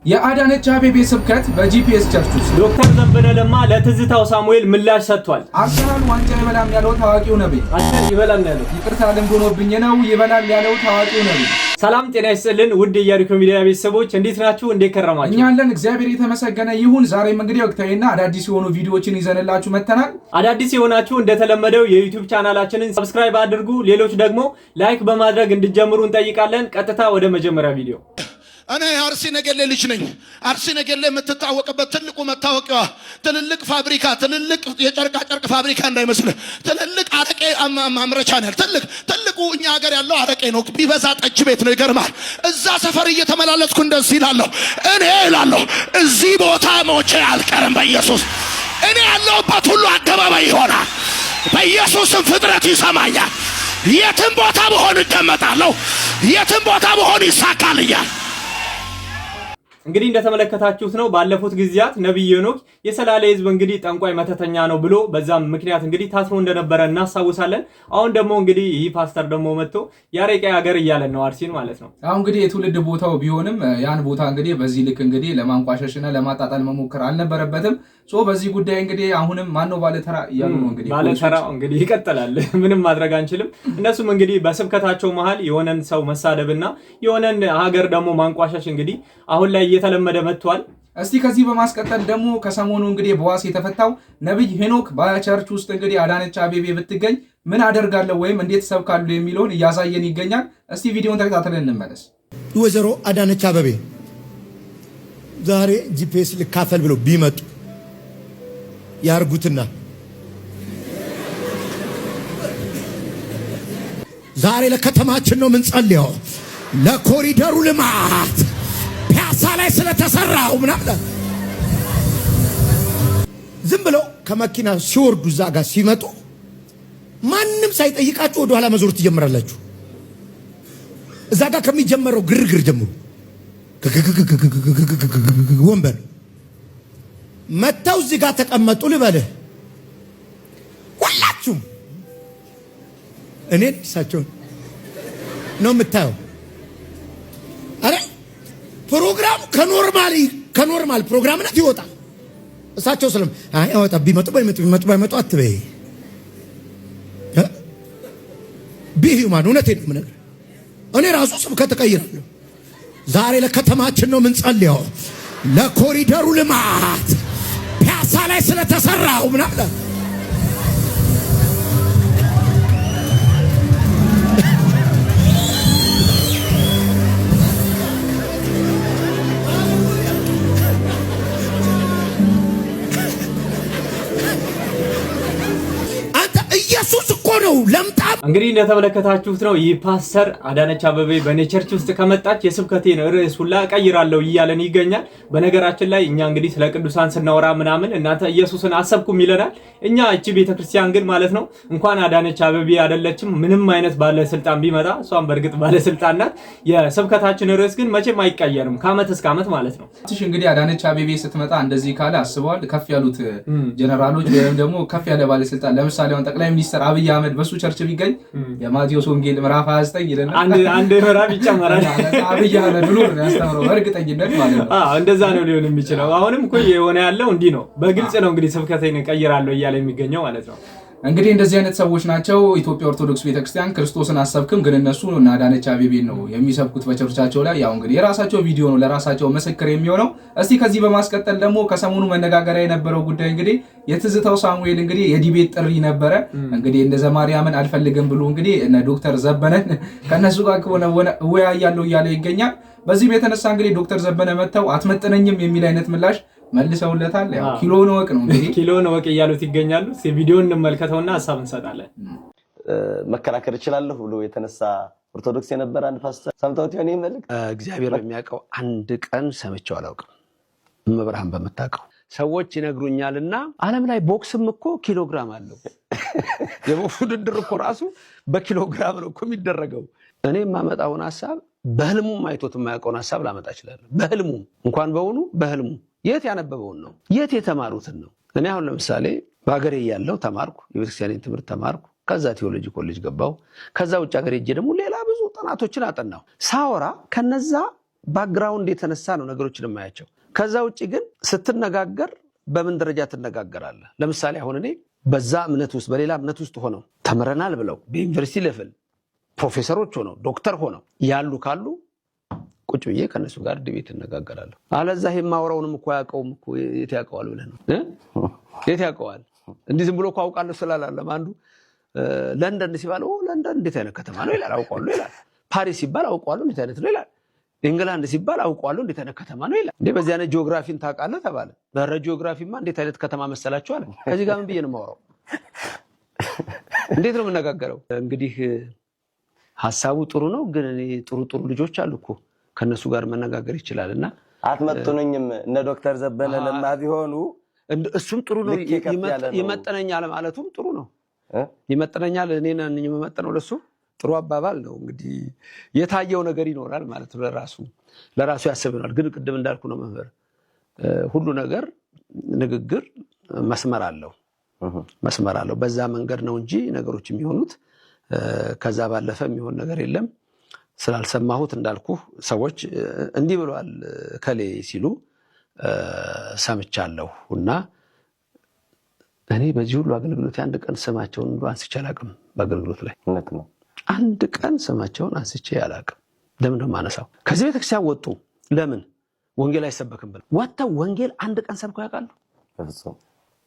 የአዳነች አቤቤ ስብከት በጂፒኤስ ቸርች ውስጥ ዶክተር ዘበነ ለማ ለትዝታው ሳሙኤል ምላሽ ሰጥቷል። አርሰናል ዋንጫ ይበላል ያለው ታዋቂው ነብይ ይበላል ያለው ይቅርታ ልምዶኖብኝ ነው ይበላል ያለው ታዋቂው ነብይ። ሰላም ጤና ይስጥልን ውድ የኢያሪኮ ሚዲያ ቤተሰቦች እንዴት ናችሁ? እንዴት ከረማችሁ? እኛ አለን እግዚአብሔር የተመሰገነ ይሁን። ዛሬም እንግዲህ ወቅታዊና አዳዲስ የሆኑ ቪዲዮዎችን ይዘንላችሁ መተናል። አዳዲስ የሆናችሁ እንደተለመደው የዩቲዩብ ቻናላችንን ሰብስክራይብ አድርጉ፣ ሌሎች ደግሞ ላይክ በማድረግ እንድትጀምሩ እንጠይቃለን። ቀጥታ ወደ መጀመሪያ ቪዲዮ። እኔ አርሲ ነገሌ ልጅ ነኝ። አርሲ ነገሌ የምትታወቅበት ትልቁ መታወቂያዋ ትልልቅ ፋብሪካ፣ ትልልቅ የጨርቃ ጨርቅ ፋብሪካ እንዳይመስል ትልልቅ አረቄ ማምረቻ ነው። ትልቁ እኛ ሀገር ያለው አረቄ ነው። ቢበዛ ጠጅ ቤት ነው። ይገርማል። እዛ ሰፈር እየተመላለስኩ እንደዚህ ይላለሁ። እኔ ይላለሁ እዚህ ቦታ ሞቼ አልቀርም በኢየሱስ። እኔ ያለሁበት ሁሉ አደባባይ ይሆናል። በኢየሱስም ፍጥረት ይሰማኛል። የትም ቦታ ብሆን እደመጣለሁ። የትም ቦታ ብሆን ይሳካልኛል። እንግዲህ እንደተመለከታችሁት ነው ባለፉት ጊዜያት ነብይ ሄኖክ የሰላሌ ህዝብ እንግዲህ ጠንቋይ መተተኛ ነው ብሎ በዛም ምክንያት እንግዲህ ታስሮ እንደነበረ እናሳውሳለን። አሁን ደግሞ እንግዲህ ይህ ፓስተር ደግሞ መጥቶ ያሬቃ ሀገር እያለን ነው አርሲን ማለት ነው። አሁን እንግዲህ የትውልድ ቦታው ቢሆንም ያን ቦታ እንግዲህ በዚህ ልክ እንግዲህ ለማንቋሸሽና ለማጣጣል መሞከር አልነበረበትም። በዚህ ጉዳይ እንግዲህ አሁንም ማነው ባለተራ እያሉ ነው እንግዲህ ባለተራው እንግዲህ ይቀጥላል። ምንም ማድረግ አንችልም። እነሱም እንግዲህ በስብከታቸው መሃል የሆነን ሰው መሳደብና የሆነን ሀገር ደግሞ ማንቋሸሽ እንግዲህ አሁን ላይ እየተለመደ መጥቷል። እስቲ ከዚህ በማስቀጠል ደግሞ ከሰሞኑ እንግዲህ በዋስ የተፈታው ነብይ ሄኖክ በቸርች ውስጥ እንግዲህ አዳነች አቤቤ ብትገኝ ምን አደርጋለሁ ወይም እንዴት ሰብካሉ የሚለውን እያሳየን ይገኛል። እስቲ ቪዲዮን ተከታተለን እንመለስ። ወይዘሮ አዳነች አቤቤ ዛሬ ጂፒኤስ ልካፈል ብለው ቢመጡ ያርጉትና ዛሬ ለከተማችን ነው ምን ጸልየው ለኮሪደሩ ልማት ፒያሳ ላይ ስለተሰራው ምናምን ዝም ብለው ከመኪና ሲወርዱ እዛ ጋር ሲመጡ ማንም ሳይጠይቃችሁ ወደ ኋላ መዞር ትጀምራላችሁ። እዛ ጋር ከሚጀመረው ግርግር ጀምሩ። ወንበር መተው እዚህ ጋር ተቀመጡ ልበልህ ሁላችሁም እኔን እሳቸውን ነው የምታየው። አረ ፕሮግራሙ ከኖርማል ፕሮግራምነት ይወጣል። እሳቸው ስለም አይወጣ ቢመጡ ባይመጡ አትበይ ቢሁማን እውነቴን ነው የምነግርህ። እኔ ራሱ ስብከት እቀይራለሁ። ዛሬ ለከተማችን ነው ምን ጸልየው ለኮሪደሩ ልማት ፒያሳ ላይ ስለተሰራው ምናምን ኢየሱስ እኮ ነው ለምጣም። እንግዲህ እንደተመለከታችሁት ነው ይህ ፓስተር አዳነች አቤቤ በኔ ቸርች ውስጥ ከመጣች የስብከቴን ርዕስ ሁላ ቀይራለሁ እያለን ይገኛል። በነገራችን ላይ እኛ እንግዲህ ስለ ቅዱሳን ስናወራ ምናምን እናንተ ኢየሱስን አሰብኩም ይለናል። እኛ እቺ ቤተክርስቲያን ግን ማለት ነው እንኳን አዳነች አቤቤ አይደለችም ምንም አይነት ባለስልጣን ቢመጣ እሷም በእርግጥ ባለስልጣን ናት። የስብከታችን ርዕስ ግን መቼም አይቀየርም ከዓመት እስከ ዓመት ማለት ነው። እንግዲህ አዳነች አቤቤ ስትመጣ እንደዚህ ካለ አስበዋል ከፍ ያሉት ጀነራሎች ወይም ደግሞ ከፍ ያለ ባለስልጣን ለምሳሌ አሁን ጠቅላይ ሚኒስትር አብይ አህመድ በሱ ቸርች ቢገኝ የማቴዎስ ወንጌል ምዕራፍ 29 ይለና አንድ ምዕራፍ ይጨመራል። አብይ አህመድ ብሎ ነው ያስተምረው በእርግጠኝነት ማለት ነው። እንደዛ ነው ሊሆን የሚችለው። አሁንም እኮ የሆነ ያለው እንዲህ ነው። በግልጽ ነው እንግዲህ ስብከቴን ቀይራለሁ እያለ የሚገኘው ማለት ነው። እንግዲህ እንደዚህ አይነት ሰዎች ናቸው ኢትዮጵያ ኦርቶዶክስ ቤተክርስቲያን ክርስቶስን አሰብክም ግን እነሱ እና አዳነች አቤቤን ነው የሚሰብኩት በቸርቻቸው ላይ። ያው እንግዲህ የራሳቸው ቪዲዮ ነው ለራሳቸው ምስክር የሚሆነው። እስቲ ከዚህ በማስቀጠል ደግሞ ከሰሞኑ መነጋገሪያ የነበረው ጉዳይ እንግዲህ የትዝታው ሳሙኤል እንግዲህ የዲቤት ጥሪ ነበረ። እንግዲህ እንደ ዘማሪያምን አልፈልግም ብሎ እንግዲህ እነ ዶክተር ዘበነን ከነሱ ጋር እወያያለሁ እያለ ይገኛል። በዚህም የተነሳ እንግዲህ ዶክተር ዘበነ መተው አትመጥነኝም የሚል አይነት ምላሽ መልሰውለታል። ያው ኪሎን ወቅ ነው እንግዲህ ኪሎን ወቅ እያሉት ይገኛሉ። ቪዲዮን እንመልከተውና ሐሳብ እንሰጣለን። መከራከር እችላለሁ ብሎ የተነሳ ኦርቶዶክስ የነበረ አንድ ፓስተር ሰምተውት ይሆን ይመልክ እግዚአብሔር በሚያውቀው አንድ ቀን ሰምቼው አላውቅም። መብርሃን በመታቀው ሰዎች ይነግሩኛልና ዓለም ላይ ቦክስም እኮ ኪሎግራም አለው። የቦክስ ውድድር እኮ ራሱ በኪሎግራም ነው እኮ የሚደረገው። እኔ የማመጣውን ሐሳብ በህልሙም አይቶት የማያውቀውን ሐሳብ ላመጣ እችላለሁ። በህልሙም እንኳን በውኑ በህልሙ የት ያነበበውን ነው የት የተማሩትን ነው። እኔ አሁን ለምሳሌ በአገሬ ያለው ተማርኩ፣ የቤተክርስቲያንን ትምህርት ተማርኩ፣ ከዛ ቴዎሎጂ ኮሌጅ ገባው፣ ከዛ ውጭ ሀገር ሄጄ ደግሞ ሌላ ብዙ ጥናቶችን አጠናው። ሳወራ ከነዛ ባክግራውንድ የተነሳ ነው ነገሮችን የማያቸው። ከዛ ውጪ ግን ስትነጋገር በምን ደረጃ ትነጋገራለህ? ለምሳሌ አሁን እኔ በዛ እምነት ውስጥ በሌላ እምነት ውስጥ ሆነው ተምረናል ብለው በዩኒቨርሲቲ ሌቭል ፕሮፌሰሮች ሆነው ዶክተር ሆነው ያሉ ካሉ ቁጭ ብዬ ከነሱ ጋር ዲቤት እነጋገራለሁ። አለዛ የማወራውንም እኮ ያውቀውም እኮ የት ያውቀዋል ብለህ ነው? የት ያውቀዋል? እንዲህ ዝም ብሎ እኮ አውቃለሁ ስላላለም አንዱ ለንደን ሲባል ለንደን እንዴት አይነት ከተማ ነው ይላል፣ አውቀዋለሁ ይላል። ፓሪስ ሲባል አውቀዋለሁ እንዴት አይነት ነው ይላል። ኢንግላንድ ሲባል አውቀዋለሁ እንዴት አይነት ከተማ ነው ይላል። እንዴ በዚህ አይነት ጂኦግራፊን ታውቃለህ ተባለ። በረ ጂኦግራፊማ እንዴት አይነት ከተማ መሰላችሁ አለ። ከዚህ ጋር ምን ብዬ ነው የማወራው? እንዴት ነው የምነጋገረው? እንግዲህ ሐሳቡ ጥሩ ነው፣ ግን እኔ ጥሩ ልጆች አሉ እኮ ከነሱ ጋር መነጋገር ይችላልና አትመጥኑኝም። እነ ዶክተር ዘበነ ለማ ቢሆኑ እሱም ጥሩ ነው። ይመጥነኛል ማለቱም ጥሩ ነው። ይመጥነኛል እኔ ነኝ የምመጥነው ለሱ ጥሩ አባባል ነው። እንግዲህ የታየው ነገር ይኖራል ማለት ነው። ለራሱ ያስብናል። ግን ቅድም እንዳልኩ ነው መምህር፣ ሁሉ ነገር ንግግር መስመር አለው። በዛ መንገድ ነው እንጂ ነገሮች የሚሆኑት ከዛ ባለፈ የሚሆን ነገር የለም። ስላልሰማሁት እንዳልኩ ሰዎች እንዲህ ብለዋል ከሌ ሲሉ ሰምቻለሁ እና እኔ በዚህ ሁሉ አገልግሎት አንድ ቀን ስማቸውን አንስቼ አላውቅም። በአገልግሎት ላይ አንድ ቀን ስማቸውን አንስቼ አላውቅም። ለምን ነው የማነሳው? ከዚህ ቤተክርስቲያን ወጡ። ለምን ወንጌል አይሰበክም ብለው ወጥተው ወንጌል አንድ ቀን ሰብከው ያውቃሉ?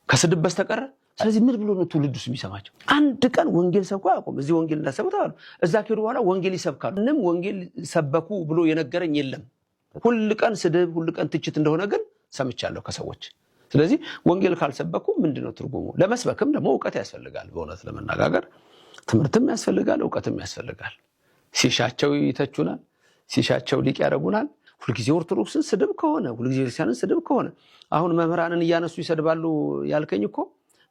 ከስድብ በስተቀር። ስለዚህ ምን ብሎ ነው ትውልድ ውስጥ የሚሰማቸው? አንድ ቀን ወንጌል ሰብከው አያውቁም። እዚህ ወንጌል እንዳሰቡት አሉ። እዛ ከሄዱ በኋላ ወንጌል ይሰብካሉ። ምንም ወንጌል ሰበኩ ብሎ የነገረኝ የለም። ሁል ቀን ስድብ፣ ሁል ቀን ትችት እንደሆነ ግን ሰምቻለሁ ከሰዎች። ስለዚህ ወንጌል ካልሰበኩ ምንድነው ትርጉሙ? ለመስበክም ደግሞ እውቀት ያስፈልጋል። በእውነት ለመነጋገር ትምህርትም ያስፈልጋል፣ እውቀትም ያስፈልጋል። ሲሻቸው ይተቹናል፣ ሲሻቸው ሊቅ ያደርጉናል። ሁልጊዜ ኦርቶዶክስን ስድብ ከሆነ ሁልጊዜ ክርስቲያንን ስድብ ከሆነ አሁን መምህራንን እያነሱ ይሰድባሉ ያልከኝ እኮ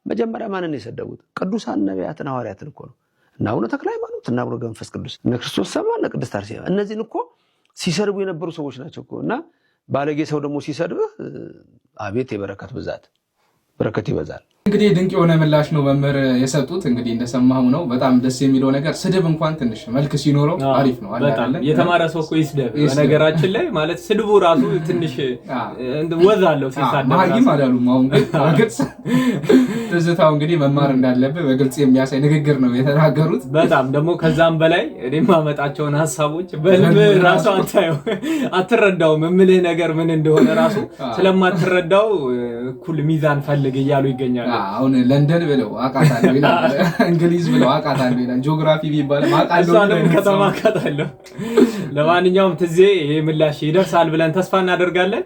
መጀመሪያ ማንን የሰደቡት? ቅዱሳን ነቢያትን ሐዋርያትን እኮ ነው። እና አቡነ ተክለ ሃይማኖት እና አቡነ ገብረ መንፈስ ቅዱስ እነ ክርስቶስ ሰምራ እነ ቅድስት አርሴማ እነዚህን እኮ ሲሰድቡ የነበሩ ሰዎች ናቸው እኮ። እና ባለጌ ሰው ደግሞ ሲሰድብህ አቤት የበረከት ብዛት፣ በረከት ይበዛል። እንግዲህ ድንቅ የሆነ ምላሽ ነው መምህር የሰጡት። እንግዲህ እንደሰማሁ ነው። በጣም ደስ የሚለው ነገር ስድብ እንኳን ትንሽ መልክ ሲኖረው አሪፍ ነው። በጣም የተማረ ሰው እኮ ይስደብ። በነገራችን ላይ ማለት ስድቡ ራሱ ትንሽ ወዝ አለው ሲሳደብ ማህይም አላሉም። አሁን ግን በግልጽ ትዝታው እንግዲህ መማር እንዳለብህ በግልጽ የሚያሳይ ንግግር ነው የተናገሩት። በጣም ደግሞ ከዛም በላይ እኔ ማመጣቸውን ሐሳቦች በልብ ራሱ አትረዳውም። የምልህ ነገር ምን እንደሆነ ራሱ ስለማትረዳው እኩል ሚዛን ፈልግ እያሉ ይገኛሉ። አሁን ለንደን ብለው አቃታለሁ ይላል፣ እንግሊዝ ብለው አቃታለሁ ይላል፣ ጂኦግራፊ ቢባል ማቃለሁ ከተማ አቃታለሁ። ለማንኛውም ትዜ ይሄ ምላሽ ይደርሳል ብለን ተስፋ እናደርጋለን።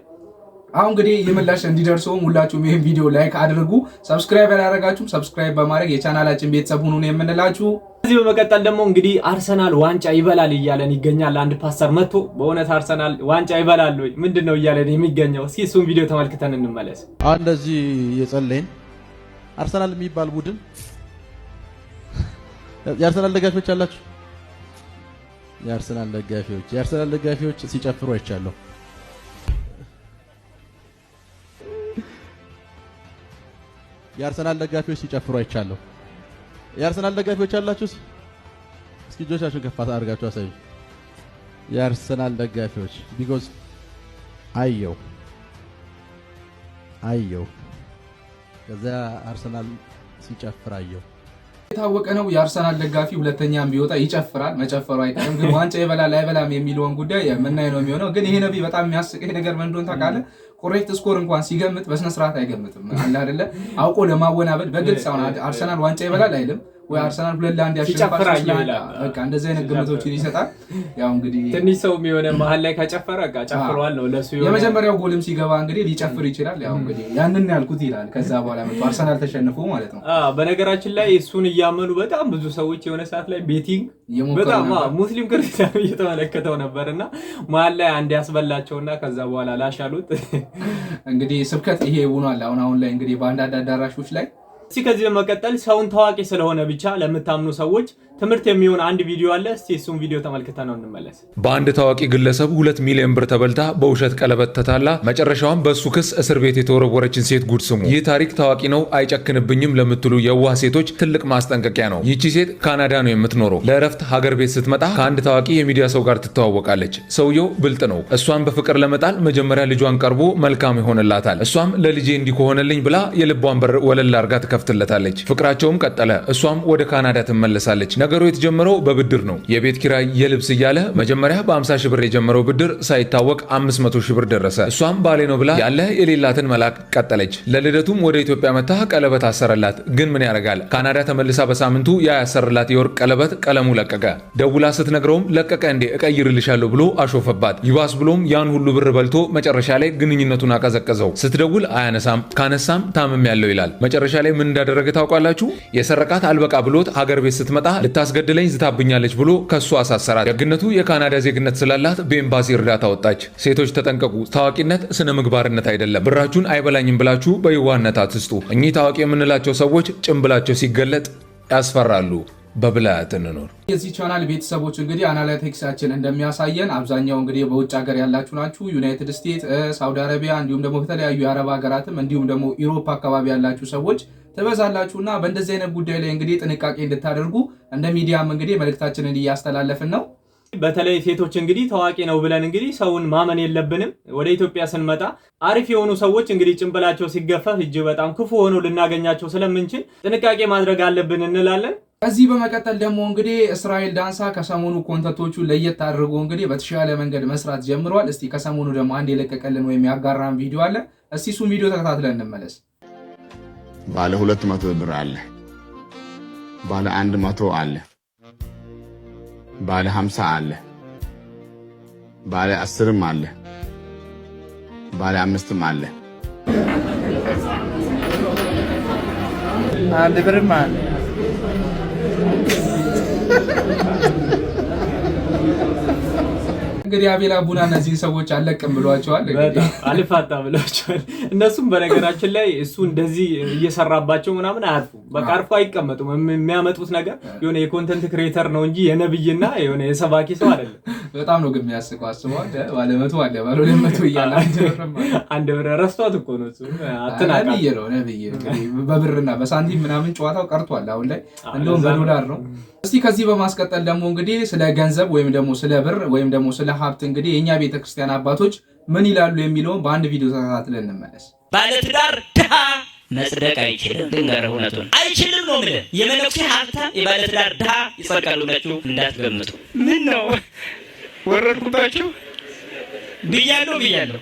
አሁን እንግዲህ የምላሽ እንዲደርሰውም ሁላችሁም ይሄን ቪዲዮ ላይክ አድርጉ። ሰብስክራይብ ያላደረጋችሁም ሰብስክራይብ በማድረግ የቻናላችን ቤተሰብ ሁኑ ነው የምንላችሁ። ከዚህ በመቀጠል ደግሞ እንግዲህ አርሰናል ዋንጫ ይበላል እያለን ይገኛል። አንድ ፓስተር መጥቶ በእውነት አርሰናል ዋንጫ ይበላል ወይ ምንድነው እያለን የሚገኘው? እስኪ እሱን ቪዲዮ ተመልክተን እንመለስ። እንደዚህ የጸለይን አርሰናል የሚባል ቡድን የአርሰናል ደጋፊዎች አላችሁ? የአርሰናል ደጋፊዎች ሲጨፍሩ አይቻለሁ። የአርሰናል ደጋፊዎች ሲጨፍሩ አይቻለሁ። የአርሰናል ደጋፊዎች አላችሁ? እስኪ እጆቻችሁን ከፍ አድርጋችሁ አሳዩ። የአርሰናል ደጋፊዎች ቢኮዝ አየው ከዛ አርሰናል ሲጨፍር አየው። የታወቀ ነው። የአርሰናል ደጋፊ ሁለተኛም ቢወጣ ይጨፍራል፣ መጨፈሩ አይቀርም። ግን ዋንጫ ይበላል አይበላም የሚለውን ጉዳይ የምናይ ነው የሚሆነው። ግን ይሄ ነብይ በጣም የሚያስቀኝ ነገር ምን እንደሆነ ታውቃለህ? ኮሬክት ስኮር እንኳን ሲገምት በስነ ስርዓት አይገምትም አለ አይደለ? አውቆ ለማወናበድ በግልጽ አሁን አርሰናል ዋንጫ ይበላል አይልም ወይ አርሰናል 2-1 ያሸንፋል ይላል። በቃ እንደዚህ አይነት ግምቶችን ይሰጣል። ያው እንግዲህ ትንሽ ሰው የሚሆነ መሀል ላይ ከጨፈረ በቃ ጨፍሯል ነው ለሱ። የመጀመሪያው ጎልም ሲገባ እንግዲህ ሊጨፍር ይችላል። ያው እንግዲህ ያንን ያልኩት ይላል። ከዛ በኋላ መጥቶ አርሰናል ተሸንፎ ማለት ነው። በነገራችን ላይ እሱን እያመኑ በጣም ብዙ ሰዎች የሆነ ሰዓት ላይ ቤቲንግ በጣም ሙስሊም ክርስቲያኑ እየተመለከተው ነበርና መሀል ላይ አንድ ያስበላቸውና ከዛ በኋላ ላሻሉት። እንግዲህ ስብከት ይሄ ሆኗል። አሁን ላይ እንግዲህ በአንዳንድ አዳራሾች ላይ ከዚህ በመቀጠል ሰውን ታዋቂ ስለሆነ ብቻ ለምታምኑ ሰዎች ትምህርት የሚሆን አንድ ቪዲዮ አለ። እስቲ እሱን ቪዲዮ ተመልክተን ነው እንመለስ። በአንድ ታዋቂ ግለሰብ 2 ሚሊዮን ብር ተበልታ በውሸት ቀለበት ተታላ መጨረሻውን በሱ ክስ እስር ቤት የተወረወረችን ሴት ጉድ ስሙ። ይህ ታሪክ ታዋቂ ነው አይጨክንብኝም ለምትሉ የዋህ ሴቶች ትልቅ ማስጠንቀቂያ ነው። ይቺ ሴት ካናዳ ነው የምትኖረው። ለእረፍት ሀገር ቤት ስትመጣ ከአንድ ታዋቂ የሚዲያ ሰው ጋር ትተዋወቃለች። ሰውየው ብልጥ ነው። እሷን በፍቅር ለመጣል መጀመሪያ ልጇን ቀርቦ መልካም ይሆንላታል። እሷም ለልጄ እንዲሆነልኝ ብላ የልቧን በር ወለል አርጋ ትከፍትለታለች። ፍቅራቸውም ቀጠለ። እሷም ወደ ካናዳ ትመለሳለች። ነገሩ የተጀመረው በብድር ነው። የቤት ኪራይ፣ የልብስ እያለ መጀመሪያ በ50 ሺህ ብር የጀመረው ብድር ሳይታወቅ 500 ሺህ ብር ደረሰ። እሷም ባሌ ነው ብላ ያለ የሌላትን መላክ ቀጠለች። ለልደቱም ወደ ኢትዮጵያ መታ ቀለበት አሰረላት። ግን ምን ያደርጋል ካናዳ ተመልሳ በሳምንቱ ያሰረላት የወርቅ ቀለበት ቀለሙ ለቀቀ። ደውላ ስትነግረውም ለቀቀ እንዴ እቀይርልሻለሁ ብሎ አሾፈባት። ይባስ ብሎም ያን ሁሉ ብር በልቶ መጨረሻ ላይ ግንኙነቱን አቀዘቀዘው። ስትደውል አያነሳም፣ ካነሳም ታምም ያለው ይላል። መጨረሻ ላይ ምን እንዳደረገ ታውቃላችሁ? የሰረቃት አልበቃ ብሎት ሀገር ቤት ስትመጣ ልታስገድለኝ ዝታብኛለች ብሎ ከሱ አሳሰራት። ደግነቱ የካናዳ ዜግነት ስላላት በኤምባሲ እርዳታ ወጣች። ሴቶች ተጠንቀቁ። ታዋቂነት ስነ ምግባርነት አይደለም። ብራችሁን አይበላኝም ብላችሁ በየዋህነት አትስጡ። እኚህ ታዋቂ የምንላቸው ሰዎች ጭንብላቸው ሲገለጥ ያስፈራሉ። በብልሃት እንኖር። የዚህ ቻናል ቤተሰቦች እንግዲህ አናላቲክሳችን እንደሚያሳየን አብዛኛው እንግዲህ በውጭ ሀገር ያላችሁ ናችሁ። ዩናይትድ ስቴትስ፣ ሳውዲ አረቢያ እንዲሁም ደግሞ ከተለያዩ የአረብ ሀገራትም እንዲሁም ደግሞ ኢሮፓ አካባቢ ያላችሁ ሰዎች ትበዛላችሁና በእንደዚህ አይነት ጉዳይ ላይ እንግዲህ ጥንቃቄ እንድታደርጉ እንደ ሚዲያም እንግዲህ መልእክታችንን እያስተላለፍን ነው። በተለይ ሴቶች እንግዲህ ታዋቂ ነው ብለን እንግዲህ ሰውን ማመን የለብንም። ወደ ኢትዮጵያ ስንመጣ አሪፍ የሆኑ ሰዎች እንግዲህ ጭንብላቸው ሲገፈፍ እጅግ በጣም ክፉ ሆነው ልናገኛቸው ስለምንችል ጥንቃቄ ማድረግ አለብን እንላለን። ከዚህ በመቀጠል ደግሞ እንግዲህ እስራኤል ዳንሳ ከሰሞኑ ኮንተንቶቹ ለየት አድርጎ እንግዲህ በተሻለ መንገድ መስራት ጀምሯል። እስቲ ከሰሞኑ ደግሞ አንድ የለቀቀልን ወይም ያጋራን ቪዲዮ አለ። እስቲ እሱን ቪዲዮ ተከታትለን እንመለስ። ባለ 200 ብር አለ፣ ባለ 100 አለ፣ ባለ 50 አለ፣ ባለ 10ም አለ፣ ባለ 5ም አለ፣ አንድ ብርም አለ። እንግዲህ አቤል አቡና እነዚህን ሰዎች አለቅም ብሏቸዋል። አልፋታ ብሏቸዋል። እነሱም በነገራችን ላይ እሱ እንደዚህ እየሰራባቸው ምናምን አያርፉም። በቃ አርፎ አይቀመጡም። የሚያመጡት ነገር የሆነ የኮንተንት ክሬተር ነው እንጂ የነብይና የሆነ የሰባኪ ሰው አይደለም። በጣም ነው ግን የሚያስቀው። አስበዋል። ባለ 100 አለ፣ ባለ 200 እያለ አንድ ብር ረስቷት እኮ ነው እሱ። አትናቃ ነው ነብይ። እንግዲህ በብርና በሳንቲም ምናምን ጨዋታው ቀርቷል። አሁን ላይ እንደውም በዶላር ነው። እስቲ ከዚህ በማስቀጠል ደግሞ እንግዲህ ስለ ገንዘብ ወይም ደግሞ ስለ ብር ወይም ደግሞ ስለ ሀብት እንግዲህ የኛ ቤተክርስቲያን አባቶች ምን ይላሉ የሚለውን በአንድ ቪዲዮ ተከታትለን እንመለስ። ባለትዳር ድሃ መጽደቅ አይችልም። ድንገረው እውነቱን አይችልም ነው ማለት። የመነኩሴ ሀብታም የባለትዳር ድሃ ይጸድቃሉ ብላችሁ እንዳትገምቱ። ምን ነው ወረድኩባችሁ? ብያለሁ።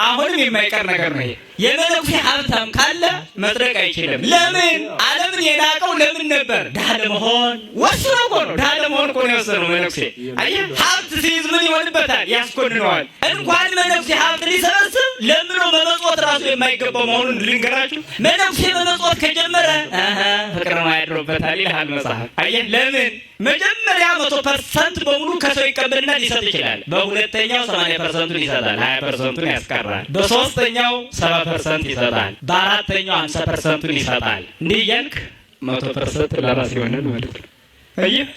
አሁንም የማይቀር ነገር ነው። የመነኩሴ ሀብታም ካለ መጽደቅ አይችልም። ለምን? ዓለምን የናቀው ለምን ነበር? ድሃ ለመሆን ወስኖ እኮ ነው። ድሃ ለመሆን እኮ ነው የወሰነው መነኩሴ። አየህ፣ ሀብት ሲይዝ ምን ይሆንበታል? ያስኮንነዋል። እንኳን መነኩሴ ሀብት ሊሰበስብ ለምኖ መመጽወት ራሱ የማይገባው መሆኑን ልንገራችሁ። መነኩሴ መመጽወት ከጀመረ ፍቅር ነው ያድሮበታል ይልሃል መጽሐፍ። አየህ፣ ለምን? መጀመሪያ 100% በሙሉ ከሰው ይቀበልና ሊሰጥ ይችላል። በሁለተኛው 80% ይሰጣል፣ 20% ያስቀራል። በሶስተኛው 70% ይሰጣል። በአራተኛው 50% ይሰጣል። እንዲህ እያልክ 100% ለራስ ይሆናል ማለት ነው። አየህ፣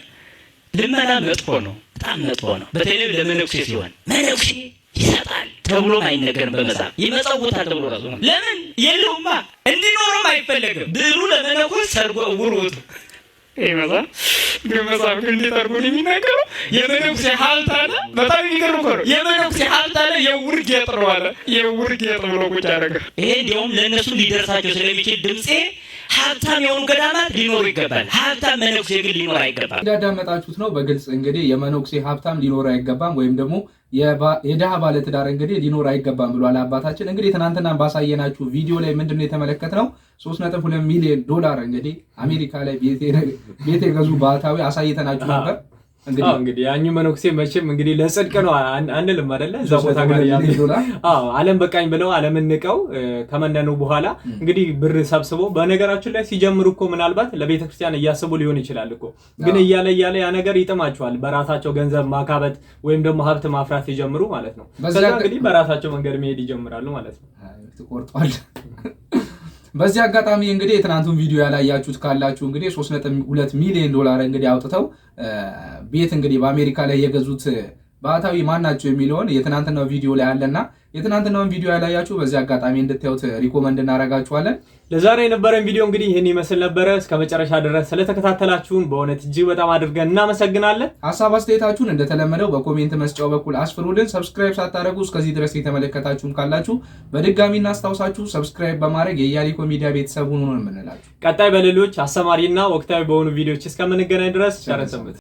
ልመና መጥፎ ነው፣ በጣም መጥፎ ነው። በተለይ ለመነኩሴ ሲሆን መነኩሴ ይሰጣል ተብሎ አይነገርም በመጽሐፍ። ይመጸውታል ተብሎ ራሱ ነው። ለምን? የለውማ፣ እንዲኖርም አይፈለግም። ብሉ ለመነኩስ ሰርጎ ውሩት ይመጣል። በመጽሐፍ እንዴት አድርጎ ነው የሚናገረው? የመነኩሴ ሀብት አለ። በጣም የሚገርም እኮ ነው። የመነኩሴ ሀብት አለ፣ የዕውር ጌጥ ነው አለ። የዕውር ጌጥ ብሎ ቁጭ አደረገ። ይሄ እንዲያውም ለእነሱ ሊደርሳቸው ስለሚችል ድምፄ ሀብታም የሆኑ ገዳማት ሊኖሩ ይገባል። ሀብታም መነኩሴ ግን ሊኖር አይገባም። እንዳዳመጣችሁት ነው በግልጽ እንግዲህ የመነኩሴ ሀብታም ሊኖር አይገባም ወይም ደግሞ የድሃ ባለትዳር እንግዲህ ሊኖር አይገባም ብሏል አባታችን። እንግዲህ ትናንትና ባሳየናችሁ ቪዲዮ ላይ ምንድነው የተመለከትነው? 3.2 ሚሊዮን ዶላር እንግዲህ አሜሪካ ላይ ቤት የገዙ ባህታዊ አሳይተናችሁ ነበር። እንግዲህ ያኙ መነኩሴ መቼም እንግዲህ ለጽድቅ ነው አንልም አይደለ? እዛ ቦታ ጋር ያለው ዓለም በቃኝ ብለው ዓለምን ንቀው ከመነኑ በኋላ እንግዲህ ብር ሰብስበው በነገራችን ላይ ሲጀምሩ እኮ ምናልባት ለቤተክርስቲያን እያስቡ ሊሆን ይችላል እኮ፣ ግን እያለ ያ ነገር ይጥማቸዋል። በራሳቸው ገንዘብ ማካበት ወይም ደግሞ ሀብት ማፍራት ሲጀምሩ ማለት ነው። ከዛ እንግዲህ በራሳቸው መንገድ መሄድ ይጀምራሉ ማለት ነው። ተቆርጧል። በዚህ አጋጣሚ እንግዲህ የትናንቱን ቪዲዮ ያላያችሁት ካላችሁ እንግዲህ 3.2 ሚሊዮን ዶላር እንግዲህ አውጥተው ቤት እንግዲህ በአሜሪካ ላይ የገዙት ባህታዊ ማናቸው የሚለውን የትናንትናው ቪዲዮ ላይ አለና የትናንትናውን ቪዲዮ ያላያችሁ በዚህ አጋጣሚ እንድታዩት ሪኮመንድ እናደርጋችኋለን። ለዛሬ የነበረን ቪዲዮ እንግዲህ ይህን ይመስል ነበረ። እስከ መጨረሻ ድረስ ስለተከታተላችሁን በእውነት እጅግ በጣም አድርገን እናመሰግናለን። ሀሳብ አስተያየታችሁን እንደተለመደው በኮሜንት መስጫው በኩል አስፍሩልን። ሰብስክራይብ ሳታደርጉ እስከዚህ ድረስ የተመለከታችሁም ካላችሁ በድጋሚ እናስታውሳችሁ ሰብስክራይብ በማድረግ የኢያሪኮ ሚዲያ ቤተሰብ ሁኑ ነው የምንላችሁ። ቀጣይ በሌሎች አስተማሪና ወቅታዊ በሆኑ ቪዲዮዎች እስከምንገናኝ ድረስ ቸር ሰንብቱ።